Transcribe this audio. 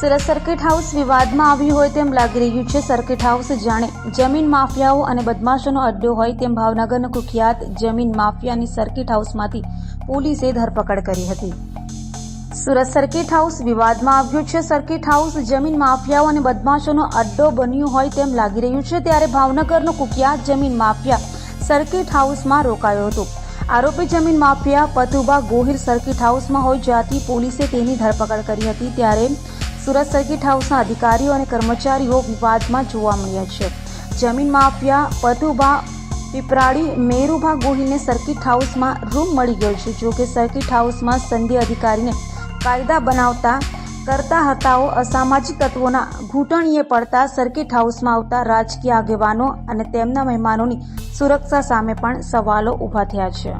Surat circuit house વિવાદમાં આવ્યું હોય તેમ લાગી રહ્યું છે। સર્કિટ હાઉસ જાણે જમીન માફિયાઓ અને બદમાશોનો અડ્ડો હોય તેમ ભાવનગરનો કુખ્યાત જમીન માફિયાની સર્કિટ હાઉસમાંથી પોલીસે ધરપકડ કરી હતી। સુરત સર્કિટ હાઉસ વિવાદમાં આવ્યું છે। સર્કિટ હાઉસ જમીન માફિયાઓ અને બદમાશોનો અડ્ડો બન્યું હોય તેમ લાગી રહ્યું છે, ત્યારે ભાવનગરનો કુખ્યાત જમીન માફિયા સર્કિટ હાઉસમાં રોકાયો હતો। આરોપી જમીન માફિયા પતુભા ગોહિલ સર્કિટ હાઉસમાં હોય જ્યાંથી પોલીસે તેની ધરપકડ કરી હતી, ત્યારે સુરત સર્કિટ હાઉસના અધિકારીઓ અને કર્મચારીઓ વિવાદમાં જોવા મળ્યા છે। જમીન માફિયા પતુભા પીપરાડી મેરુભા ગોહિલને સર્કિટ હાઉસમાં રૂમ મળી ગયો છે। જો કે સર્કિટ હાઉસમાં સંદેહ અધિકારીને કાયદા બનાવતા કરતા હતાઓ અસામાજિક તત્વોના ઘૂંટણીએ પડતા સર્કિટ હાઉસમાં આવતા રાજકીય આગેવાનો અને તેમના મહેમાનોની સુરક્ષા સામે પણ સવાલો ઊભા થયા છે।